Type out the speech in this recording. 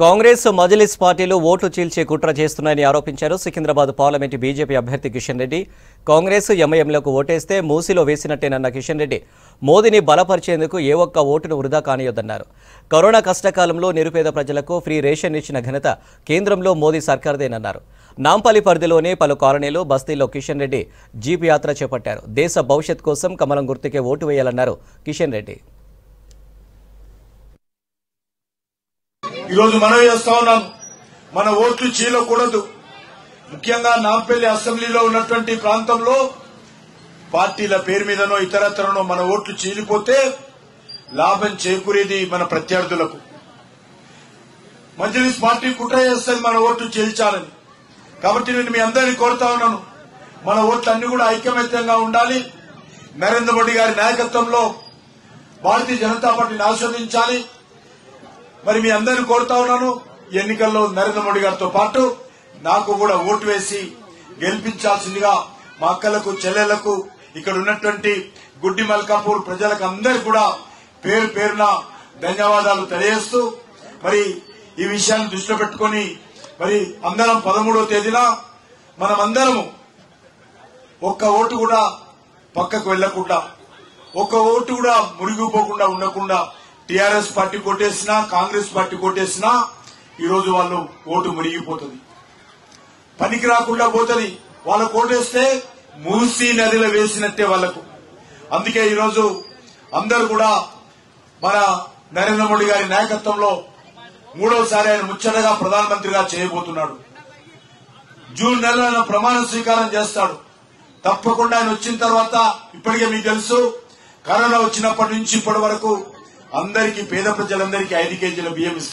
కాంగ్రెస్ మజ్లిస్ పార్టీలు ఓట్లు చీల్చే కుట్ర చేస్తున్నాయని ఆరోపించారు. సికింద్రాబాద్ పార్లమెంటు బీజేపీ అభ్యర్థి కిషన్ రెడ్డి కాంగ్రెస్ ఎంఐఎంలకు ఓటేస్తే మూసిలో వేసినట్టేనన్న కిషన్ రెడ్డి మోదీని బలపరిచేందుకు ఏ ఒక్క ఓటును వృధా కానియొద్దన్నారు. కరోనా కష్టకాలంలో నిరుపేద ప్రజలకు ఫ్రీ రేషన్ ఇచ్చిన ఘనత కేంద్రంలో మోదీ సర్కార్దేనన్నారు. నాంపల్లి పరిధిలోని పలు కాలనీలు బస్తీల్లో కిషన్ రెడ్డి జీప్ యాత్ర చేపట్టారు. దేశ భవిష్యత్ కోసం కమలం గుర్తుకే ఓటు వేయాలన్నారు కిషన్ రెడ్డి. ఈ రోజు మనవి చేస్తా ఉన్నాం, మన ఓట్లు చీలకూడదు. ముఖ్యంగా నాంపల్లి అసెంబ్లీలో ఉన్నటువంటి ప్రాంతంలో పార్టీల పేరు మీదనో ఇతరత్రనో మన ఓట్లు చీలిపోతే లాభం చేకూరేది మన ప్రత్యర్థులకు. మజ్లిస్ పార్టీ కుట్ర చేస్తుంది మన ఓట్లు చీల్చాలని. కాబట్టి నేను మీ అందరినీ కోరుతా ఉన్నాను, మన ఓట్లు అన్ని కూడా ఐకమత్యంగా ఉండాలి. నరేంద్ర మోడీ గారి నాయకత్వంలో భారతీయ జనతా పార్టీని ఆస్వాదించాలి. మరి మీ అందరినీ కోరుతా ఉన్నాను, ఎన్నికల్లో నరేంద్ర మోడీ గారితో పాటు నాకు కూడా ఓటు వేసి గెలిపించాల్సిందిగా మా అక్కలకు చెల్లెళ్లకు ఇక్కడ ఉన్నటువంటి గుడ్డి మల్కాపూర్ ప్రజలకు అందరికీ కూడా పేరు పేరున ధన్యవాదాలు తెలియజేస్తూ మరి ఈ విషయాన్ని దృష్టిలో పెట్టుకుని మరి అందరం 13వ తేదీన మనమందరము ఒక్క ఓటు కూడా పక్కకు వెళ్లకుండా, ఒక్క ఓటు కూడా మురిగిపోకుండా ఉండకుండా టీఆర్ఎస్ పార్టీ కొట్టేసినా కాంగ్రెస్ పార్టీ కొట్టేసినా ఈరోజు వాళ్ళు ఓటు మురిగిపోతుంది, పనికి రాకుండా పోతుంది. వాళ్ళకు ఓటేస్తే మూసీ నదిలో వేసినట్టే వాళ్లకు. అందుకే ఈరోజు అందరూ కూడా మన నరేంద్ర మోడీ గారి నాయకత్వంలో 3వసారి ఆయన ముచ్చటగా ప్రధానమంత్రిగా చేయబోతున్నాడు. జూన్ నెలలో ఆయన ప్రమాణ స్వీకారం చేస్తాడు. తప్పకుండా ఆయన వచ్చిన తర్వాత ఇప్పటికే మీకు తెలుసు, కరోనా వచ్చినప్పటి నుంచి ఇప్పటి వరకు అందరికీ పేద ప్రజలందరికీ 5 కేజీల బియ్యం ఇస్తున్నారు.